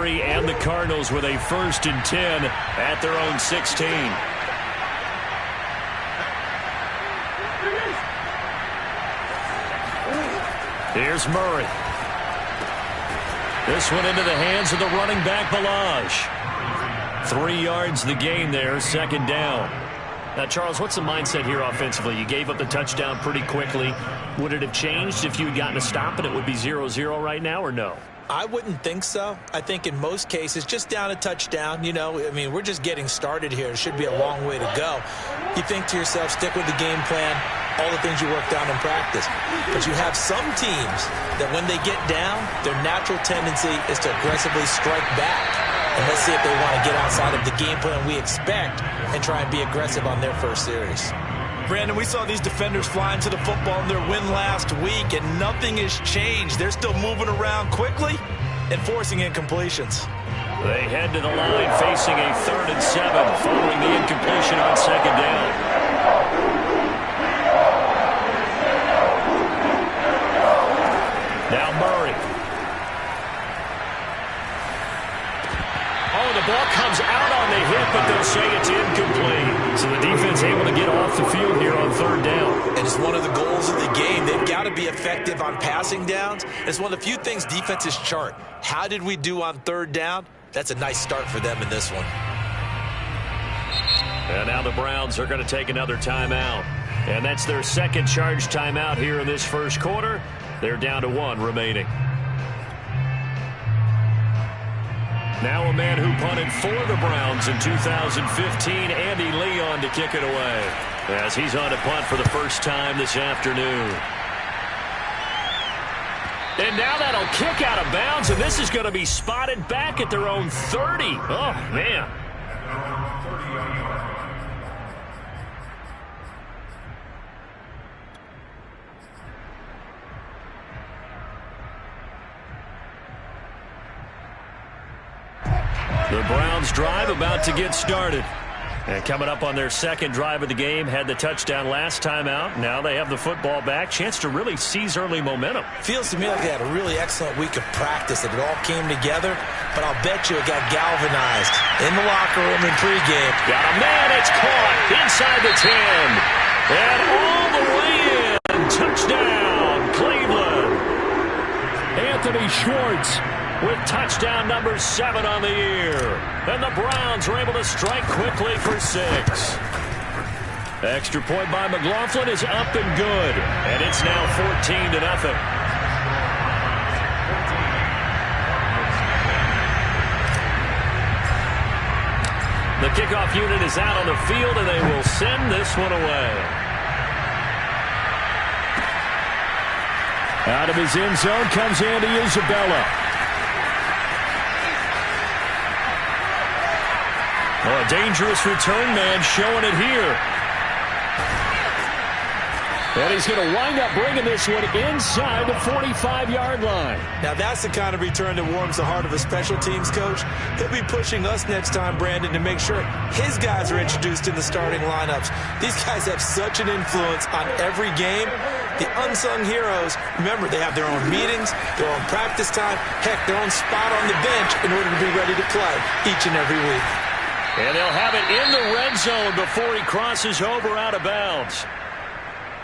victory, and the Cardinals with a 1st and 10 at their own 16. Here's Murray. This one into the hands of the running back, Ballage. 3 yards the gain there, 2nd down. Now, Charles, what's the mindset here offensively? You gave up the touchdown pretty quickly. Would it have changed if you had gotten a stop and it would be 0-0 right now, or no? I wouldn't think so. I think in most cases, just down a touchdown, I mean, we're just getting started here. It should be a long way to go. You think to yourself, stick with the game plan, all the things you worked on in practice. But you have some teams that when they get down, their natural tendency is to aggressively strike back. And let's see if they want to get outside of the game plan we expect and try and be aggressive on their first series. Brandon, we saw these defenders fly into the football in their win last week, and nothing has changed. They're still moving around quickly and forcing incompletions. They head to the line facing a 3rd and 7 following the incompletion on 2nd down. Now Murray. Oh, the ball comes out on the hit, but they'll say it's incomplete. So the defense able to get off the field here on 3rd down. And it's one of the goals of the game. They've got to be effective on passing downs. It's one of the few things defenses chart. How did we do on 3rd down? That's a nice start for them in this one. And now the Browns are going to take another timeout. And that's their 2nd charge timeout here in this 1st quarter. They're down to 1 remaining. Now a man who punted for the Browns in 2015, Andy Leon, to kick it away, as he's on to punt for the first time this afternoon. And now that'll kick out of bounds, and this is going to be spotted back at their own 30. Oh, man. The Browns drive about to get started. And coming up on their 2nd drive of the game, had the touchdown last time out. Now they have the football back. Chance to really seize early momentum. Feels to me like they had a really excellent week of practice, that it all came together. But I'll bet you it got galvanized in the locker room in pregame. Got a man, it's caught inside the 10. And all the way in. Touchdown, Cleveland. Anthony Schwartz with touchdown number 7 on the year. And the Browns are able to strike quickly for 6. Extra point by McLaughlin is up and good. And it's now 14-0. The kickoff unit is out on the field, and they will send this one away. Out of his end zone comes Andy Isabella. Oh, a dangerous return man showing it here. And he's going to wind up bringing this one inside the 45-yard line. Now that's the kind of return that warms the heart of a special teams coach. He'll be pushing us next time, Brandon, to make sure his guys are introduced in the starting lineups. These guys have such an influence on every game. The unsung heroes, remember, they have their own meetings, their own practice time, heck, their own spot on the bench in order to be ready to play each and every week. And they'll have it in the red zone before he crosses over out of bounds.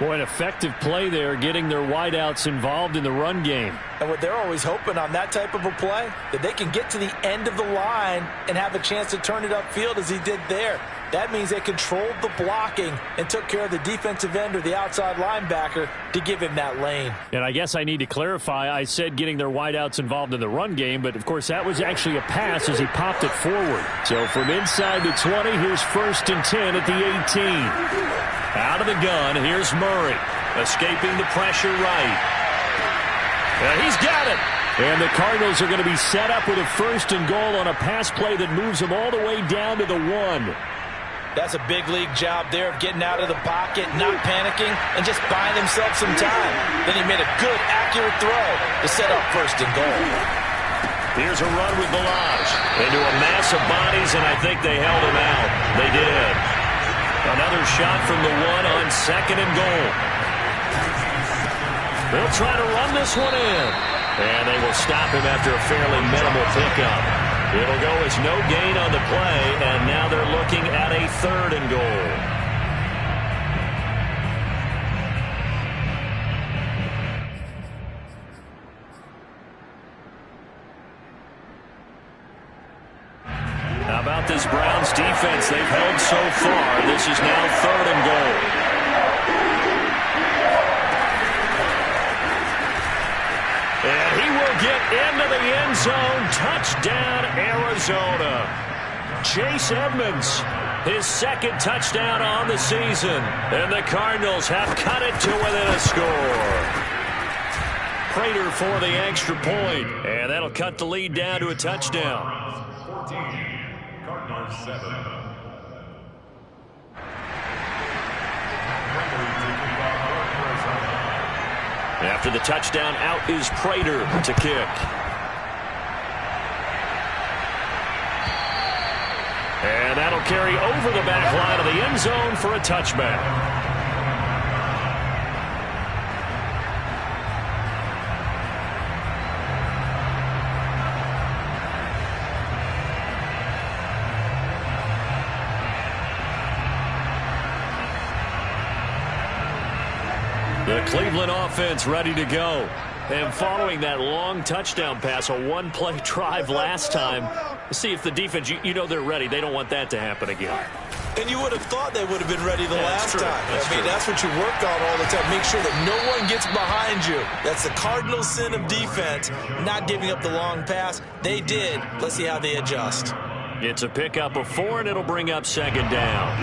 Boy, an effective play there, getting their wideouts involved in the run game. And what they're always hoping on that type of a play, that they can get to the end of the line and have a chance to turn it upfield as he did there. That means they controlled the blocking and took care of the defensive end or the outside linebacker to give him that lane. And I guess I need to clarify, I said getting their wideouts involved in the run game, but of course that was actually a pass as he popped it forward. So from inside the 20, here's 1st and 10 at the 18. Out of the gun, here's Murray, escaping the pressure right. He's got it. And the Cardinals are going to be set up with a 1st and goal on a pass play that moves them all the way down to the 1. That's a big league job there of getting out of the pocket, not panicking, and just buying himself some time. Then he made a good, accurate throw to set up 1st and goal. Here's a run with Ballage into a mass of bodies, and I think they held him out. They did. Another shot from the 1 on 2nd and goal. They'll try to run this one in. And they will stop him after a fairly minimal pickup. It'll go as no gain on the play, and now they're looking at a 3rd and goal. How about this Browns defense they've held so far? This is now 3rd and goal. And he will get into the end zone. Touchdown, Arizona. Chase Edmonds, his 2nd touchdown on the season. And the Cardinals have cut it to within a score. Prater for the extra point. And that'll cut the lead down to a touchdown. 7. After the touchdown, out is Prater to kick. And that'll carry over the back line of the end zone for a touchback. The Cleveland offense ready to go. And following that long touchdown pass, a one-play drive last time, see if the defense, you know they're ready. They don't want that to happen again. And you would have thought they would have been ready the last time. I mean, that's what you work on all the time. Make sure that no one gets behind you. That's the cardinal sin of defense, not giving up the long pass. They did. Let's see how they adjust. It's a pickup of 4, and it'll bring up 2nd down.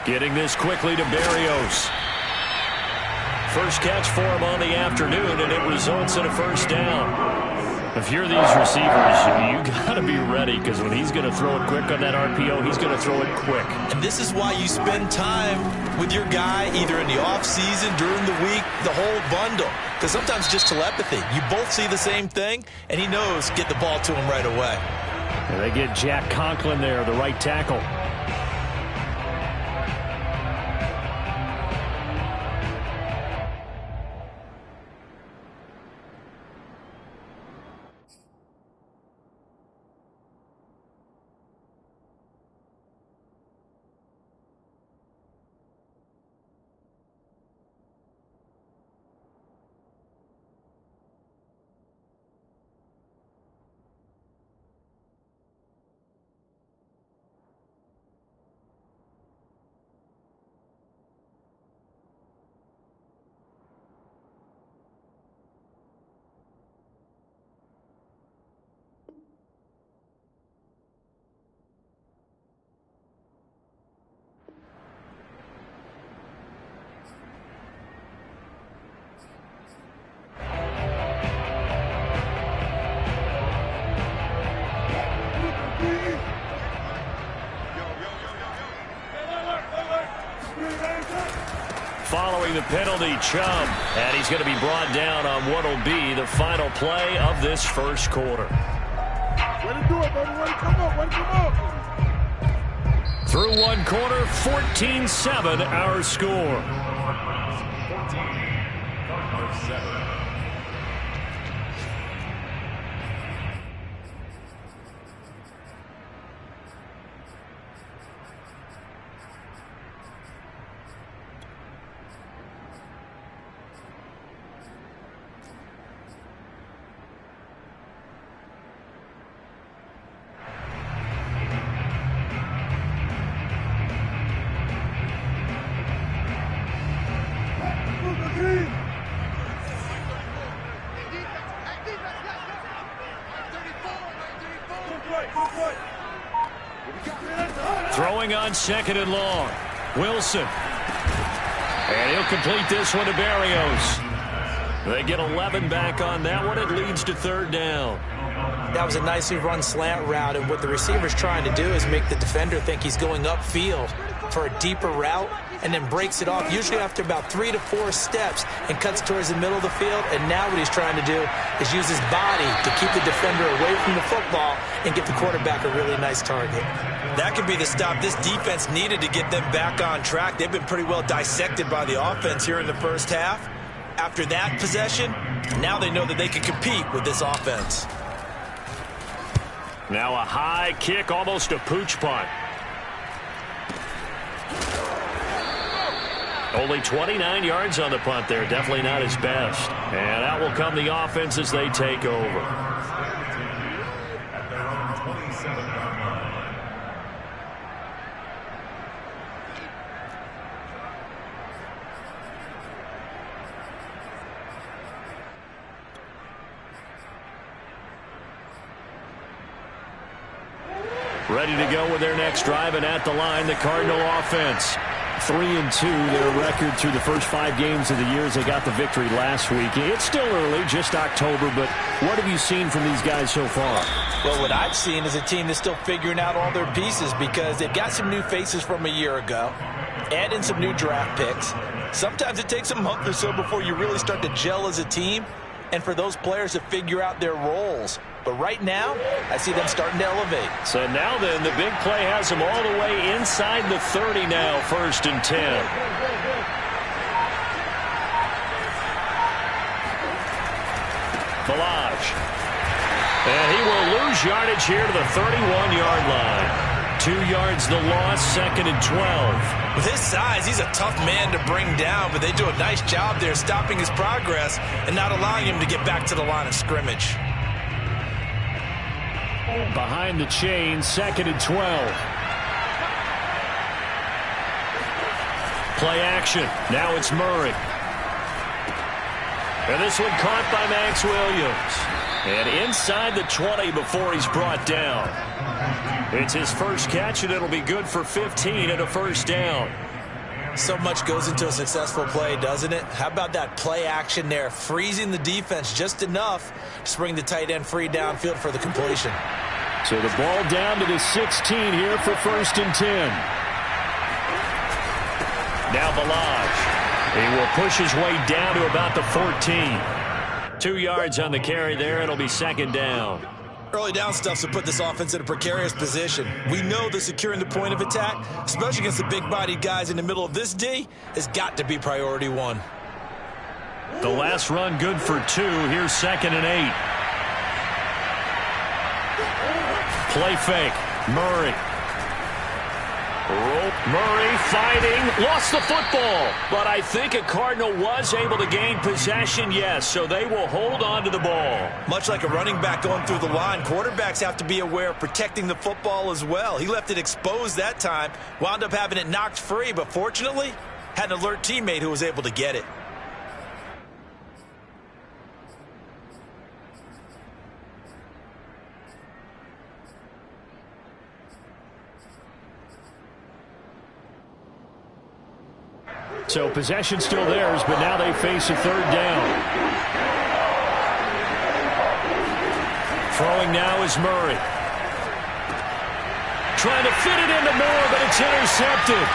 Getting this quickly to Berrios. First catch for him on the afternoon, and it results in a 1st down. If you're these receivers, you got to be ready, because when he's going to throw it quick on that RPO, he's going to throw it quick. And this is why you spend time with your guy, either in the offseason, during the week, the whole bundle. Because sometimes just telepathy. You both see the same thing, and he knows get the ball to him right away. And they get Jack Conklin there, the right tackle. Following the penalty, Chubb, and he's going to be brought down on what will be the final play of this 1st quarter. Way to do it, baby. Way to come up. Way to come up. Through 1 quarter, 14-7 our score. 14-7. Throwing on 2nd and long. Wilson. And he'll complete this one to Berrios. They get 11 back on that one. It leads to 3rd down. That was a nicely run slant route, and what the receiver's trying to do is make the defender think he's going upfield for a deeper route, and then breaks it off, usually after about 3 to 4 steps, and cuts towards the middle of the field. And now what he's trying to do is use his body to keep the defender away from the football and get the quarterback a really nice target. That could be the stop this defense needed to get them back on track. They've been pretty well dissected by the offense here in the first half. After that possession, now they know that they can compete with this offense. Now a high kick, almost a pooch punt. Only 29 yards on the punt there. Definitely not his best. And out will come the offense as they take over. Ready to go with their next drive, and at the line, the Cardinal offense. 3-2, their record through the first 5 games of the year as they got the victory last week. It's still early, just October, but what have you seen from these guys so far? Well, what I've seen is a team that's still figuring out all their pieces because they've got some new faces from a year ago, add in some new draft picks. Sometimes it takes a month or so before you really start to gel as a team and for those players to figure out their roles. But right now, I see them starting to elevate. So now then, the big play has them all the way inside the 30 now, 1st and 10. Ballage. And he will lose yardage here to the 31-yard line. 2 yards the loss, 2nd and 12. With his size, he's a tough man to bring down, but they do a nice job there stopping his progress and not allowing him to get back to the line of scrimmage. Behind the chain, 2nd and 12. Play action. Now it's Murray. And this one caught by Max Williams. And inside the 20 before he's brought down. It's his first catch, and it'll be good for 15 and a 1st down. So much goes into a successful play, doesn't it? How about that play action there, freezing the defense just enough to bring the tight end free downfield for the completion. So the ball down to the 16 here for 1st and 10. Now Ballage. He will push his way down to about the 14. 2 yards on the carry there. It'll be 2nd down. Early down stuff to put this offense in a precarious position. We know that securing the point of attack, especially against the big-bodied guys in the middle of this D, has got to be priority 1. The last run good for 2. Here's 2nd and 8. Play fake. Murray. Murray fighting. Lost the football. But I think a Cardinal was able to gain possession, yes. So they will hold on to the ball. Much like a running back going through the line, quarterbacks have to be aware of protecting the football as well. He left it exposed that time. Wound up having it knocked free, but fortunately, had an alert teammate who was able to get it. So possession still theirs, but now they face a 3rd down. Throwing now is Murray. Trying to fit it into Moore, but it's intercepted.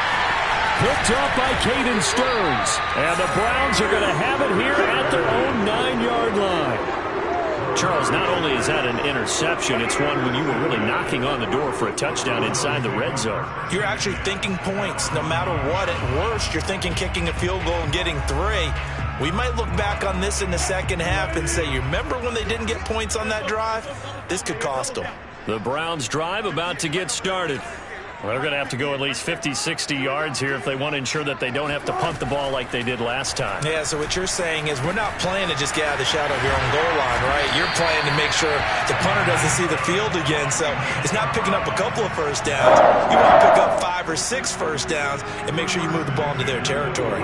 Picked up by Caden Stearns. And the Browns are going to have it here at their own 9-yard line. Charles, not only is that an interception, it's one when you were really knocking on the door for a touchdown inside the red zone. You're actually thinking points. No matter what, at worst, you're thinking kicking a field goal and getting 3. We might look back on this in the second half and say, you remember when they didn't get points on that drive? This could cost them. The Browns drive about to get started. Well, they're going to have to go at least 50, 60 yards here if they want to ensure that they don't have to punt the ball like they did last time. Yeah, so what you're saying is we're not playing to just get out of the shadow of your own goal line, right? You're playing to make sure the punter doesn't see the field again. So it's not picking up a couple of 1st downs. You want to pick up 5 or 6 1st downs and make sure you move the ball into their territory.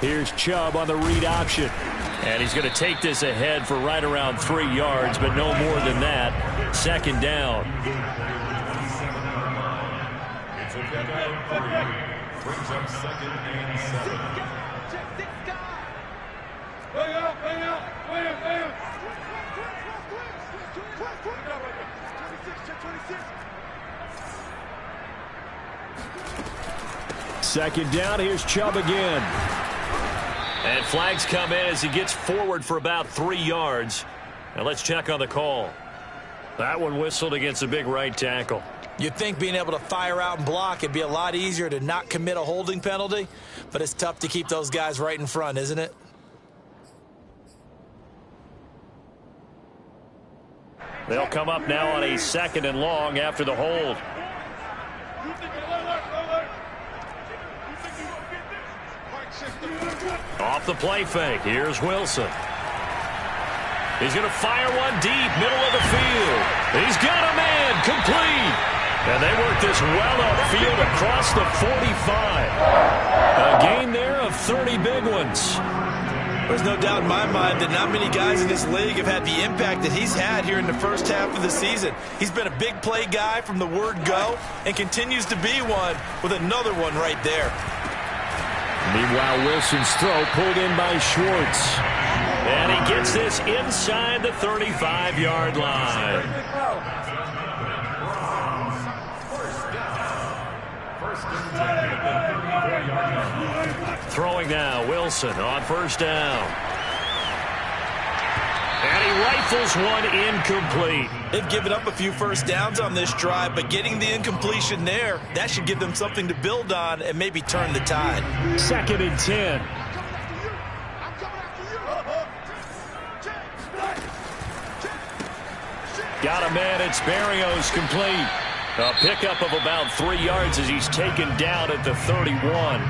Here's Chubb on the read option. And he's going to take this ahead for right around 3 yards, but no more than that. 2nd down. It's a pickup 3. Brings up 2nd and 7. Way out. Second down, here's Chubb again. And flags come in as he gets forward for about 3 yards. Now let's check on the call. That one whistled against a big right tackle. You'd think being able to fire out and block, it'd be a lot easier to not commit a holding penalty, but it's tough to keep those guys right in front, isn't it? They'll come up now on a 2nd and long after the hold. Off the play fake. Here's Wilson. He's going to fire one deep, middle of the field. He's got a man, complete. And they work this well upfield across the 45. A gain there of 30 big ones. There's no doubt in my mind that not many guys in this league have had the impact that he's had here in the first half of the season. He's been a big play guy from the word go and continues to be one with another one right there. Meanwhile, Wilson's throw pulled in by Schwartz. And he gets this inside the 35-yard line. Throwing now, Wilson on 1st down. And he rifles one incomplete. They've given up a few first downs on this drive, but getting the incompletion there, that should give them something to build on and maybe turn the tide. 2nd and 10. Got a man, it's Berrios, complete. A pickup of about 3 yards as he's taken down at the 31.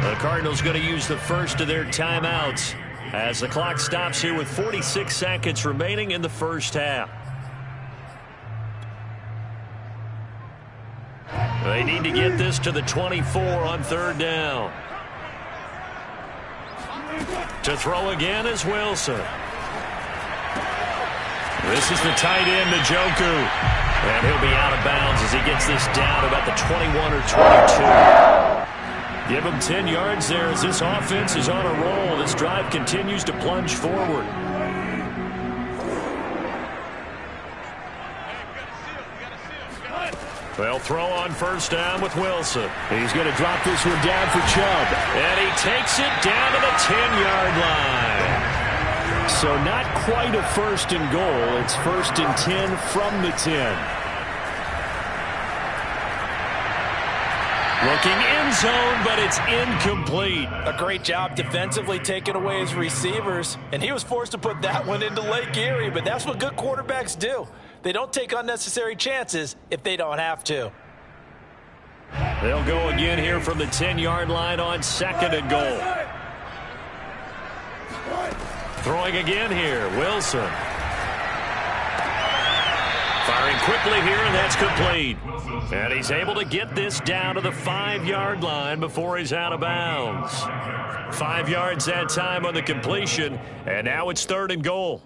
The Cardinals going to use the first of their timeouts as the clock stops here with 46 seconds remaining in the first half. They need to get this to the 24 on 3rd down. To throw again is Wilson. This is the tight end, Njoku. And he'll be out of bounds as he gets this down about the 21 or 22. Give him 10 yards there as this offense is on a roll. This drive continues to plunge forward. They'll throw on 1st down with Wilson. He's going to drop this one down for Chubb. And he takes it down to the 10-yard line. So not quite a 1st and goal. It's 1st and 10 from the 10. Looking end zone, but it's incomplete. A great job defensively taking away his receivers, and he was forced to put that one into Lake Erie, but that's what good quarterbacks do. They don't take unnecessary chances if they don't have to. They'll go again here from the 10-yard line on 2nd and goal. Throwing again here, Wilson. Firing quickly here, and that's complete. And he's able to get this down to the 5-yard line before he's out of bounds. 5 yards that time on the completion, and now it's 3rd and goal.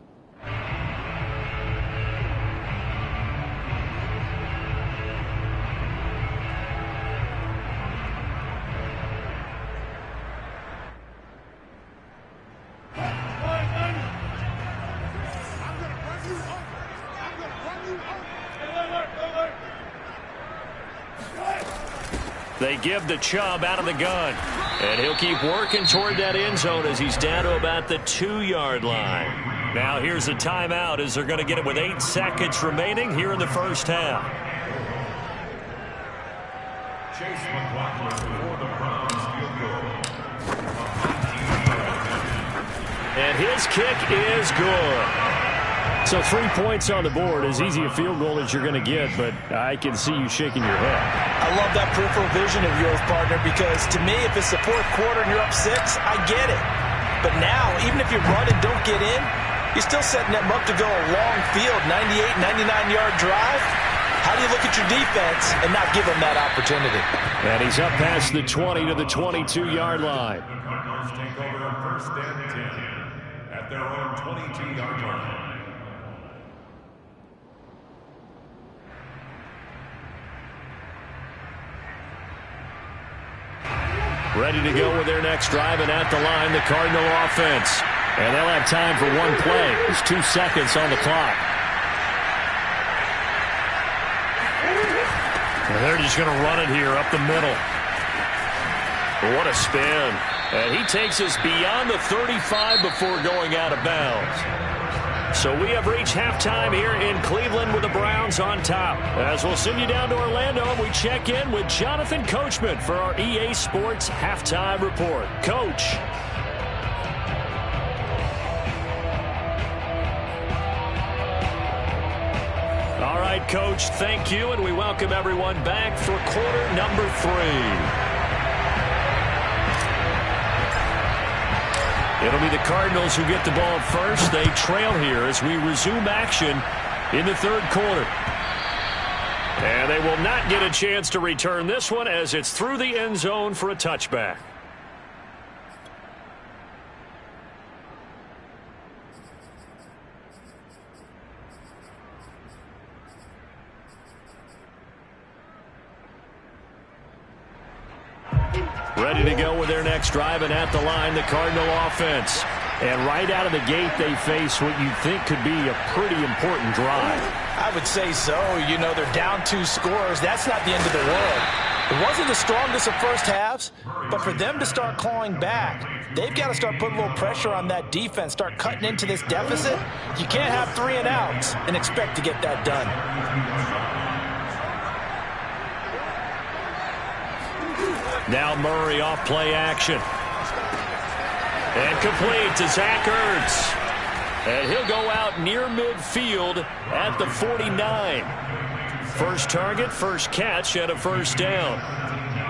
They give the Chubb out of the gun. And he'll keep working toward that end zone as he's down to about the 2-yard line. Now here's a timeout as they're going to get it with 8 seconds remaining here in the first half. Chase McLaughlin for the Browns field goal. And his kick is good. So 3 points on the board, as easy a field goal as you're going to get, but I can see you shaking your head. I love that peripheral vision of yours, partner, because to me, if it's the 4th quarter and you're up 6, I get it. But now, even if you run and don't get in, you're still setting them up to go a long field, 98, 99-yard drive. How do you look at your defense and not give them that opportunity? And he's up past the 20 to the 22-yard line. The Cardinals take over 1st and 10 at their own 22-yard line. Ready to go with their next drive, and at the line, the Cardinal offense. And they'll have time for one play. There's 2 seconds on the clock. And they're just going to run it here up the middle. What a spin. And he takes us beyond the 35 before going out of bounds. So we have reached halftime here in Cleveland with the Browns on top. As we'll send you down to Orlando, we check in with Jonathan Coachman for our EA Sports Halftime Report. Coach. All right, Coach, thank you, and we welcome everyone back for quarter number 3. It'll be the Cardinals who get the ball first. They trail here as we resume action in the third quarter. And they will not get a chance to return this one as it's through the end zone for a touchback. Ready to go with their next drive, and at the line, the Cardinal offense. And right out of the gate, they face what you think could be a pretty important drive. I would say so. You know, they're down 2 scores. That's not the end of the world. It wasn't the strongest of first halves, but for them to start clawing back, they've got to start putting a little pressure on that defense, start cutting into this deficit. You can't have 3 and outs and expect to get that done. Now Murray off play action. And complete to Zach Ertz. And he'll go out near midfield at the 49. First target, first catch, and a first down.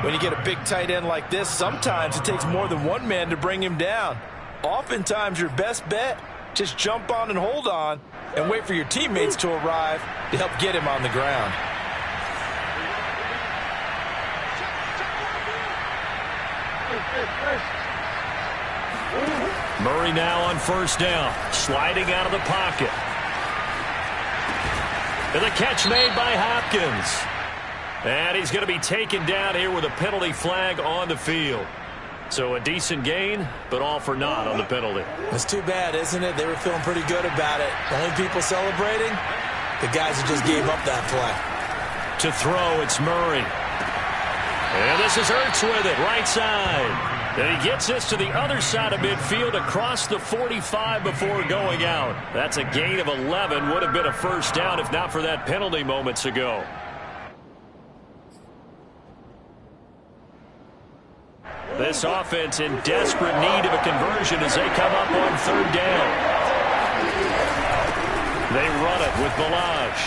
When you get a big tight end like this, sometimes it takes more than one man to bring him down. Oftentimes your best bet, just jump on and hold on and wait for your teammates to arrive to help get him on the ground. Murray now on first down, sliding out of the pocket. And the catch made by Hopkins. And he's going to be taken down here with a penalty flag on the field. So a decent gain, but all for naught on the penalty. It's too bad, isn't it? They were feeling pretty good about it. The only people celebrating, the guys who just gave up that play. To throw, it's Murray. And this is Ertz with it, right side. And he gets this to the other side of midfield across the 45 before going out. That's a gain of 11. Would have been a first down if not for that penalty moments ago. This offense in desperate need of a conversion as they come up on third down. They run it with Ballage.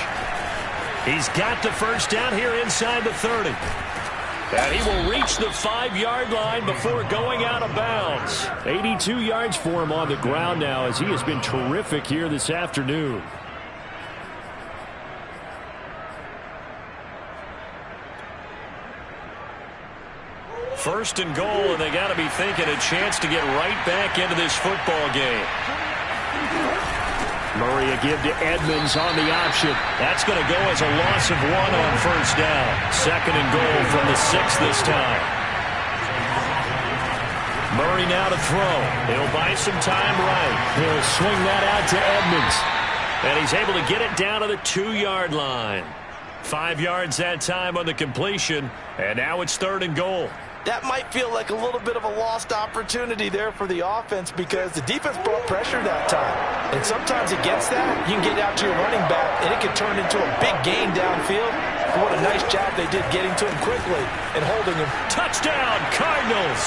He's got the first down here inside the 30. And he will reach the 5-yard line before going out of bounds. 82 yards for him on the ground now as he has been terrific here this afternoon. First and goal, and they got to be thinking a chance to get right back into this football game. Murray a give to Edmonds on the option. That's going to go as a loss of 1 on first down. Second and goal from the 6 this time. Murray now to throw. He'll buy some time right. He'll swing that out to Edmonds. And he's able to get it down to the 2-yard line. 5 yards that time on the completion. And now it's third and goal. That might feel like a little bit of a lost opportunity there for the offense because the defense brought pressure that time. And sometimes against that, you can get out to your running back, and it can turn into a big gain downfield. But what a nice job they did getting to him quickly and holding him. Touchdown, Cardinals!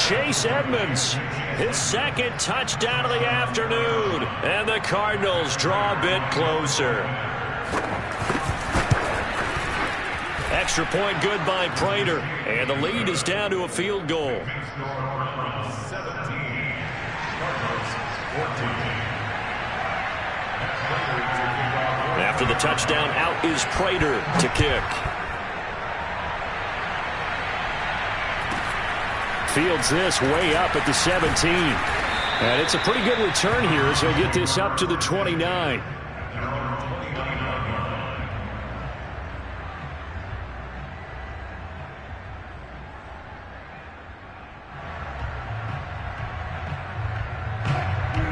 Chase Edmonds, his second touchdown of the afternoon. And the Cardinals draw a bit closer. Extra point good by Prater. And the lead is down to a field goal. After the touchdown, out is Prater to kick. Fields this way up at the 17. And it's a pretty good return here as he'll get this up to the 29.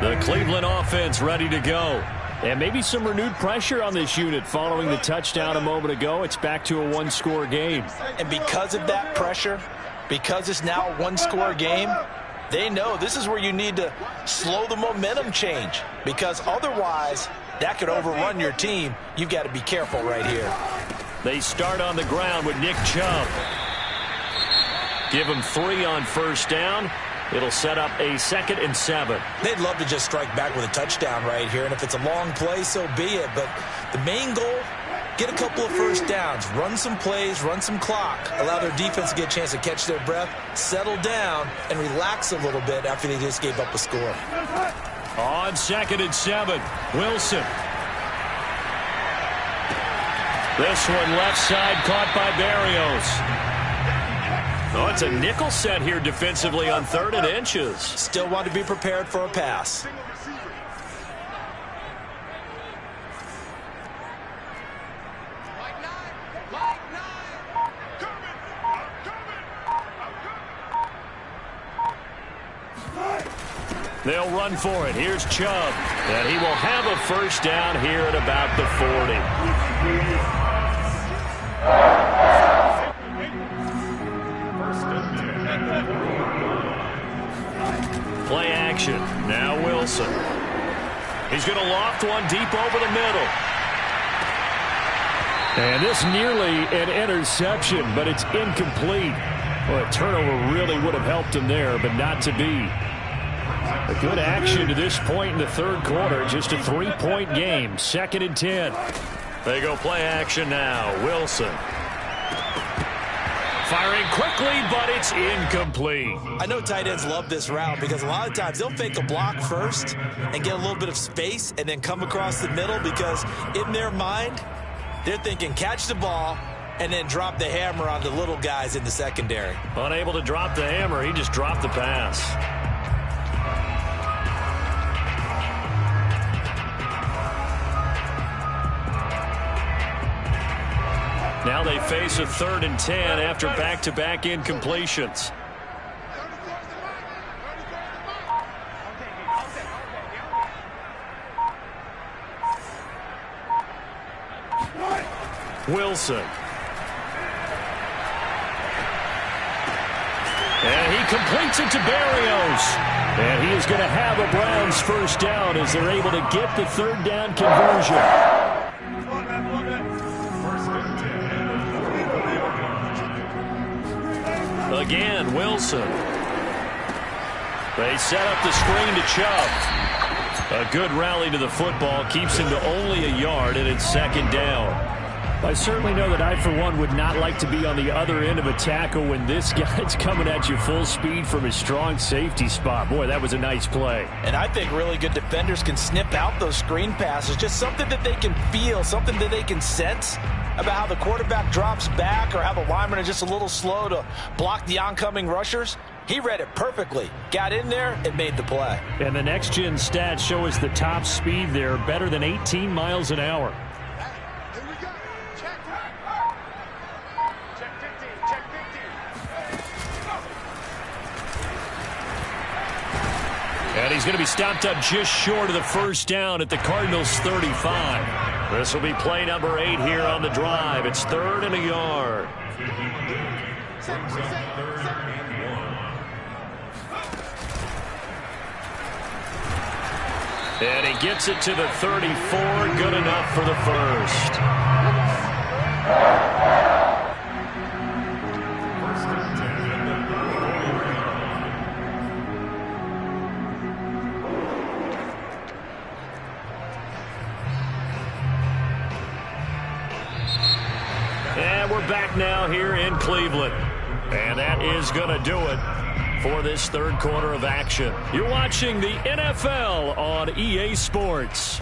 The Cleveland offense ready to go. And maybe some renewed pressure on this unit following the touchdown a moment ago. It's back to a 1-score game. And because of that pressure, Because it's now a one-score game, they know this is where you need to slow the momentum change, because otherwise that could overrun your team. You've got to be careful right here. They start on the ground with Nick Chubb. Give him 3 on first down. It'll set up a 2nd and 7. They'd love to just strike back with a touchdown right here, and if it's a long play, so be it. But the main goal, get a couple of first downs, run some plays, run some clock, allow their defense to get a chance to catch their breath, settle down, and relax a little bit after they just gave up a score. On 2nd and 7, Wilson. This one left side caught by Berrios. Oh, it's a nickel set here defensively on 3rd and inches. Still want to be prepared for a pass. They'll run for it. Here's Chubb. And he will have a first down here at about the 40. Play action. Now Wilson. He's going to loft one deep over the middle. And this nearly an interception, but it's incomplete. Well, a turnover really would have helped him there, but not to be. A good action to this point in the 3rd quarter. Just a 3-point game. 2nd and 10. They go play action now. Wilson. Firing quickly, but it's incomplete. I know tight ends love this route because a lot of times they'll fake a block first and get a little bit of space and then come across the middle, because in their mind, they're thinking catch the ball and then drop the hammer on the little guys in the secondary. Unable to drop the hammer, he just dropped the pass. Now they face a 3rd and 10 after back-to-back incompletions. Wilson. And he completes it to Berrios. And he is going to have a Browns first down as they're able to get the 3rd down conversion. Again, Wilson. They set up the screen to Chubb. A good rally to the football keeps him to only a yard, and it's 2nd down. I certainly know that I, for one, would not like to be on the other end of a tackle when this guy's coming at you full speed from his strong safety spot. Boy, that was a nice play. And I think really good defenders can snip out those screen passes. Just something that they can feel, something that they can sense about how the quarterback drops back or how the linemen are just a little slow to block the oncoming rushers. He read it perfectly, got in there, and made the play. And the next-gen stats show us the top speed there, better than 18 miles an hour. Here we go. Check 15. Check 15. And he's going to be stopped up just short of the first down at the Cardinals' 35. This will be play number 8 here on the drive. It's 3rd and a yard. And he gets it to the 34. Good enough for the first. And we're back now here in Cleveland. And that is going to do it for this 3rd quarter of action. You're watching the NFL on EA Sports.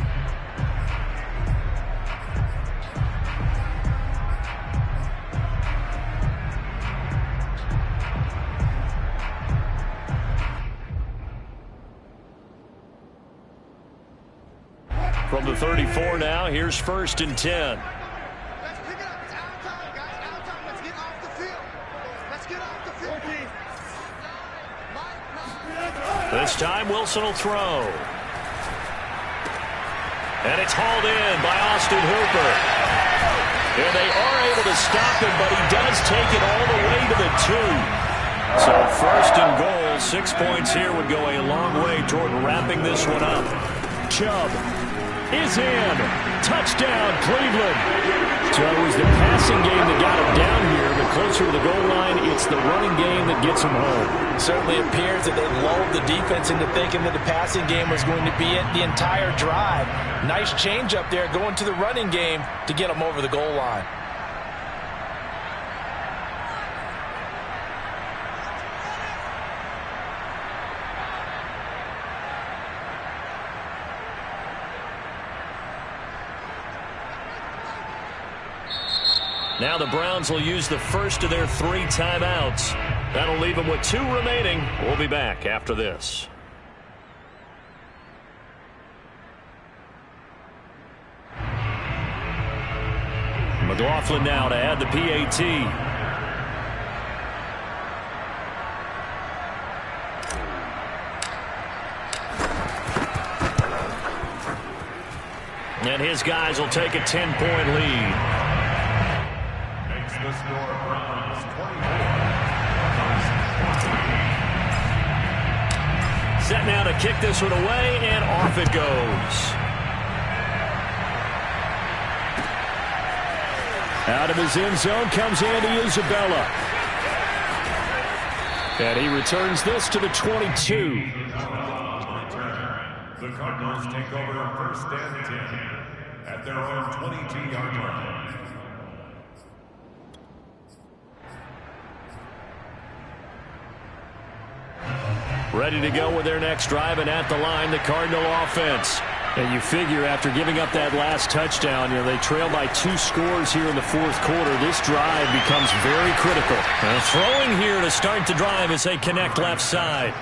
From the 34 now, here's 1st and 10. This time, Wilson will throw. And it's hauled in by Austin Hooper. And they are able to stop him, but he does take it all the way to the 2. So first and goal, 6 points here would go a long way toward wrapping this one up. Chubb is in. Touchdown, Cleveland. So it was the passing game that got him down here, but closer to the goal line, it's the running game that gets him home. Certainly appears that they lulled the defense into thinking that the passing game was going to be it the entire drive. Nice change up there going to the running game to get them over the goal line. Now the Browns will use the first of their 3 timeouts. That'll leave them with 2 remaining. We'll be back after this. McLaughlin now to add the PAT. And his guys will take a 10-point lead. The score, Browns 24. Set now to kick this one away, and off it goes. Out of his end zone comes Andy Isabella. And he returns this to the 22. The Cardinals take over first and 10 at their own 22-yard line. Ready to go with their next drive, and at the line, the Cardinal offense. And you figure after giving up that last touchdown, they trail by 2 scores here in the 4th quarter. This drive becomes very critical. And throwing here to start the drive as they connect left side.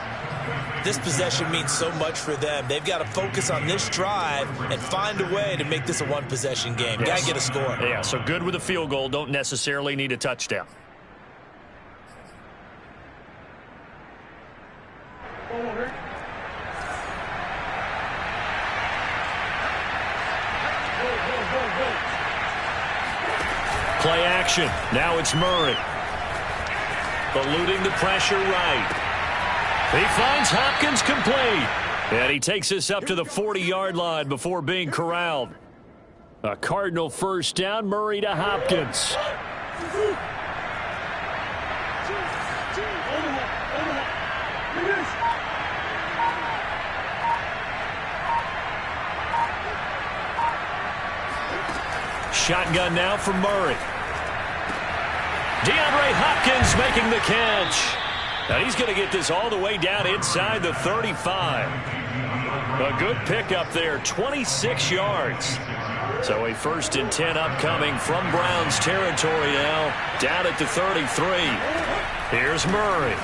This possession means so much for them. They've got to focus on this drive and find a way to make this a one-possession game. Got to get a score. Yeah, so good with a field goal. Don't necessarily need a touchdown. Play action. Now it's Murray. Eluding the pressure right. He finds Hopkins complete. And he takes us up to the 40-yard line before being corralled. A Cardinal first down. Murray to Hopkins. Shotgun now from Murray. DeAndre Hopkins making the catch. And he's going to get this all the way down inside the 35. A good pickup there, 26 yards. So a 1st and 10 upcoming from Browns territory now, down at the 33. Here's Murray.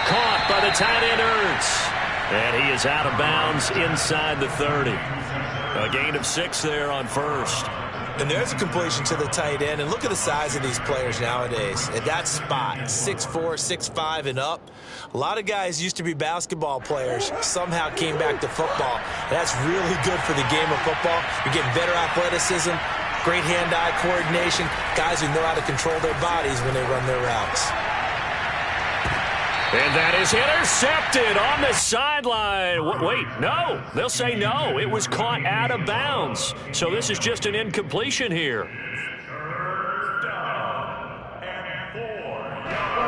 Caught by the tight end Ertz. And he is out of bounds inside the 30. A gain of 6 there on first. And there's a completion to the tight end. And look at the size of these players nowadays. At that spot, 6'4", 6'5", and up. A lot of guys used to be basketball players, somehow came back to football. And that's really good for the game of football. You're getting better athleticism, great hand-eye coordination, guys who know how to control their bodies when they run their routes. And that is intercepted on the sideline. Wait, no. They'll say no. It was caught out of bounds. So this is just an incompletion here.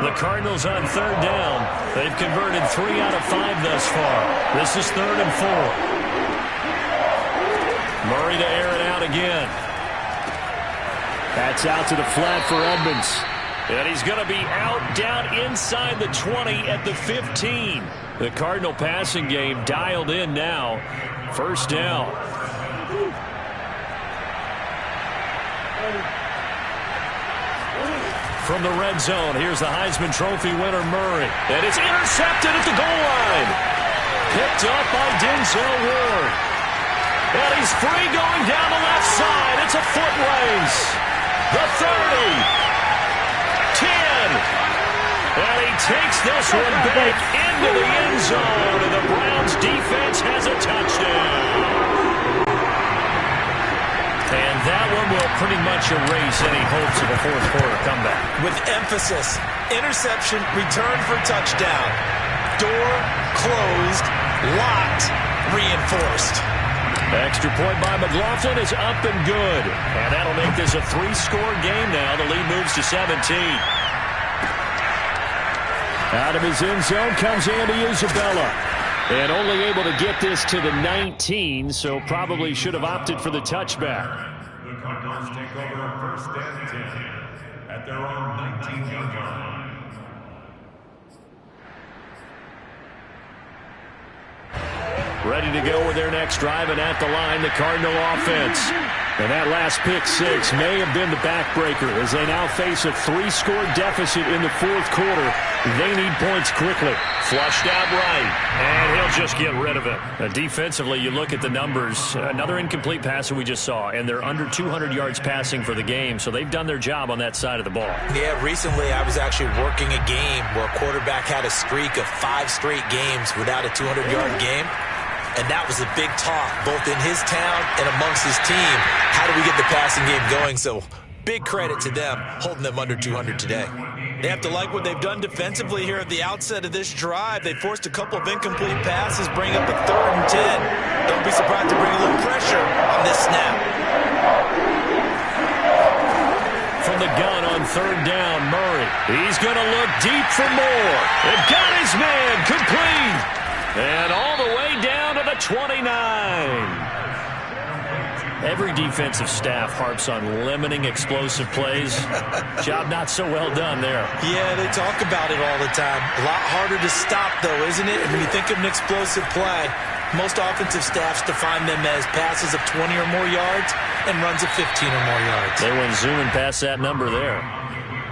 The Cardinals on 3rd down. They've converted 3 out of 5 thus far. This is 3rd and 4. Murray to air it out again. That's out to the flat for Edmonds. And he's going to be out down inside the 20 at the 15. The Cardinal passing game dialed in now. 1st down. From the red zone, here's the Heisman Trophy winner Murray. And it's intercepted at the goal line. Picked up by Denzel Ward. And he's free going down the left side. It's a foot race. The 30. 10. And he takes this one back into the end zone. And the Browns defense has a touchdown. And that one one will pretty much erase any hopes of a fourth quarter comeback. With emphasis, interception, return for touchdown. Door closed, locked, reinforced. Extra point by McLaughlin is up and good. And that'll make this a 3-score game now. The lead moves to 17. Out of his end zone comes Andy Isabella. And only able to get this to the 19, so probably should have opted for the touchback. The Cardinals take over first and 10 at their own 19-yard line. Ready to go with their next drive, and at the line, the Cardinal offense. And that last pick six may have been the backbreaker as they now face a 3-score deficit in the fourth quarter. They need points quickly. Flushed out right, and he'll just get rid of it. Defensively, you look at the numbers. Another incomplete pass that we just saw, and they're under 200 yards passing for the game, so they've done their job on that side of the ball. Yeah, recently I was actually working a game where a quarterback had a streak of 5 straight games without a 200-yard game. And that was a big talk, both in his town and amongst his team. How do we get the passing game going? So big credit to them, holding them under 200 today. They have to like what they've done defensively here at the outset of this drive. They forced a couple of incomplete passes, bring up a 3rd and 10. Don't be surprised to bring a little pressure on this snap. From the gun on 3rd down, Murray. He's going to look deep for more. And got his man complete. And all the way down to the 29. Every defensive staff harps on limiting explosive plays. Job not so well done there. Yeah, they talk about it all the time. A lot harder to stop, though, isn't it? And when you think of an explosive play, most offensive staffs define them as passes of 20 or more yards and runs of 15 or more yards. They went zooming past that number there.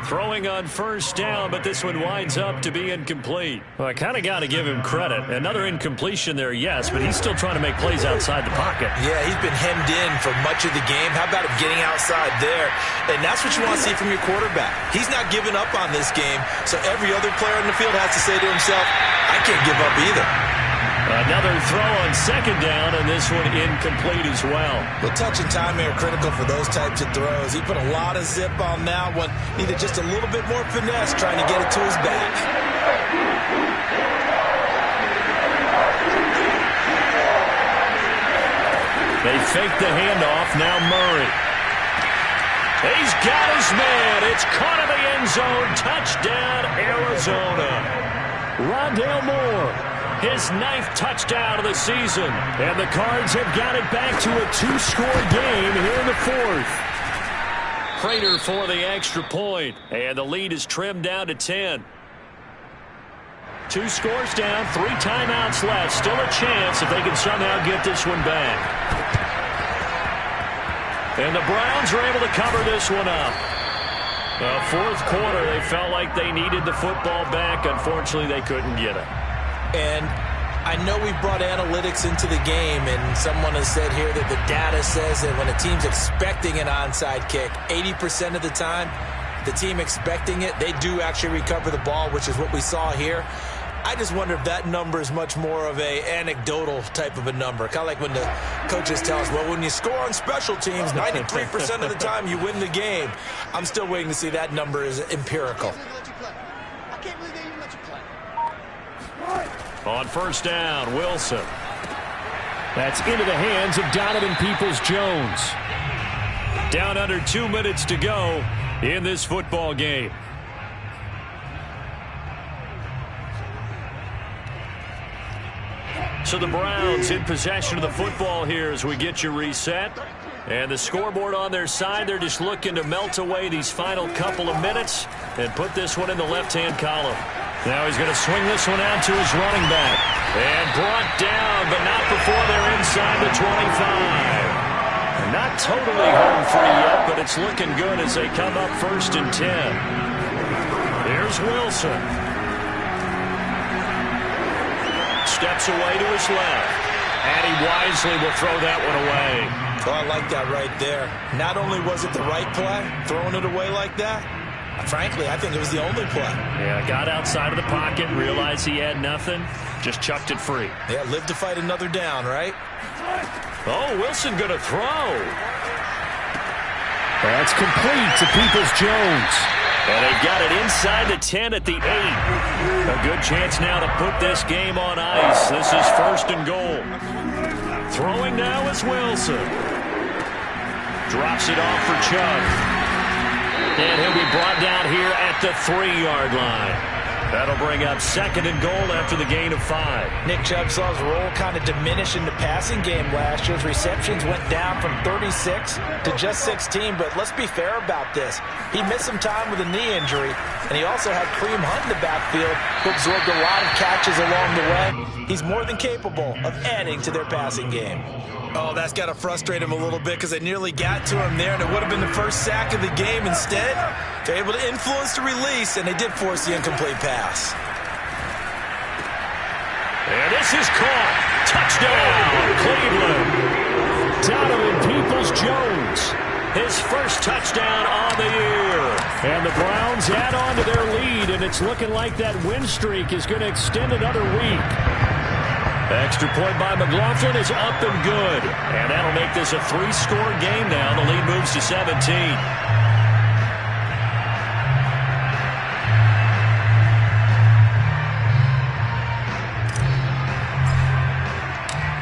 Throwing on 1st down, but this one winds up to be incomplete. Well, I kind of got to give him credit. Another incompletion there, yes, but he's still trying to make plays outside the pocket. Yeah, he's been hemmed in for much of the game. How about him getting outside there? And that's what you want to see from your quarterback. He's not giving up on this game, so every other player in the field has to say to himself, I can't give up either. Another throw on 2nd down, and this one incomplete as well. Well, touch and timing are critical for those types of throws. He put a lot of zip on that one. Needed just a little bit more finesse trying to get it to his back. They fake the handoff. Now Murray. He's got his man. It's caught in the end zone. Touchdown, Arizona. Rondale Moore. His 9th touchdown of the season. And the Cards have got it back to a 2-score game here in the 4th. Prater for the extra point. And the lead is trimmed down to 10. 2 scores down, 3 timeouts left. Still a chance if they can somehow get this one back. And the Browns are able to cover this one up. Fourth quarter, they felt like they needed the football back. Unfortunately, they couldn't get it. And I know we brought analytics into the game, and someone has said here that the data says that when a team's expecting an onside kick, 80% of the time, the team expecting it, they do actually recover the ball, which is what we saw here. I just wonder if that number is much more of a anecdotal type of a number. Kind of like when the coaches tell us, well, when you score on special teams, 93% of the time you win the game. I'm still waiting to see that number is empirical. On 1st down, Wilson. That's into the hands of Donovan Peoples-Jones. Down under 2 minutes to go in this football game. So the Browns in possession of the football here as we get you reset. And the scoreboard on their side, they're just looking to melt away these final couple of minutes and put this one in the left-hand column. Now he's going to swing this one out to his running back. And brought down, but not before they're inside the 25. Not totally home free yet, but it's looking good as they come up 1st and 10. Here's Wilson. Steps away to his left. And he wisely will throw that one away. Oh, I like that right there. Not only was it the right play, throwing it away like that, frankly, I think it was the only play. Yeah, got outside of the pocket, realized he had nothing, just chucked it free. Yeah, live to fight another down, right? Oh, Wilson going to throw. That's complete to Peoples-Jones. And they've got it inside the 10 at the 8. A good chance now to put this game on ice. This is 1st and goal. Throwing now is Wilson. Drops it off for Chubb. And he'll be brought down here at the 3-yard line. That'll bring up 2nd and goal after the gain of 5. Nick Chubb saw his role kind of diminish in the passing game last year. His receptions went down from 36 to just 16, but let's be fair about this. He missed some time with a knee injury, and he also had Kareem Hunt in the backfield, who absorbed a lot of catches along the way. He's more than capable of adding to their passing game. Oh, that's got to frustrate him a little bit because they nearly got to him there, and it would have been the first sack of the game. Instead, they're able to influence the release, and they did force the incomplete pass. And this is caught. Touchdown, Cleveland. Donovan Peoples-Jones, his first touchdown on the year. And the Browns add on to their lead, and it's looking like that win streak is going to extend another week. Extra point by McLaughlin is up and good. And that'll make this a 3-score game now. The lead moves to 17.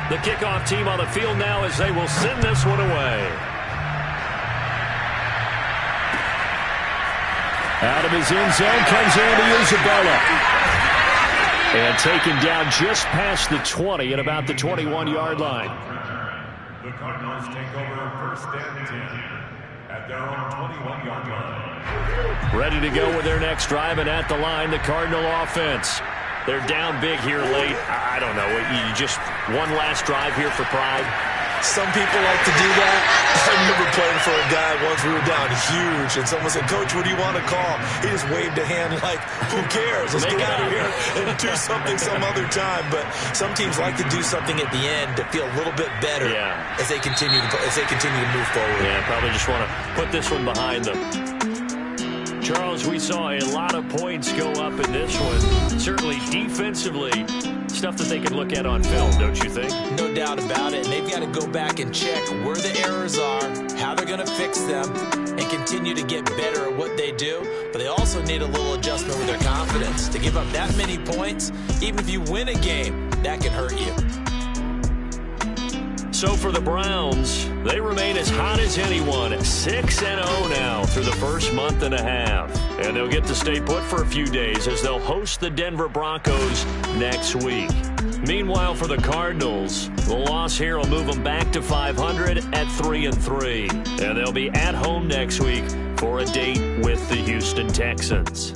The kickoff team on the field now as they will send this one away. Out of his end zone comes Andy Isabella. And taken down just past the 20 at about the 21-yard line. The Cardinals take over 1st and 10 at their own 21-yard line. Ready to go with their next drive, and at the line, the Cardinal offense. They're down big here late. I don't know. You just one last drive here for pride. Some people like to do that. I remember playing for a guy once. We were down huge, and someone said, "Coach, what do you want to call?" He just waved a hand like, "Who cares? Let's get out of here and do something some other time." But some teams like to do something at the end to feel a little bit better as they continue to move forward. Yeah, probably just want to put this one behind them. Charles, we saw a lot of points go up in this one. Certainly defensively, stuff that they can look at on film, don't you think? No doubt about it. And they've got to go back and check where the errors are, how they're going to fix them, and continue to get better at what they do. But they also need a little adjustment with their confidence. To give up that many points, even if you win a game, that can hurt you. So for the Browns, they remain as hot as anyone, 6-0 now through the first month and a half. And they'll get to stay put for a few days as they'll host the Denver Broncos next week. Meanwhile, for the Cardinals, the loss here will move them back to 500 at 3-3. And they'll be at home next week for a date with the Houston Texans.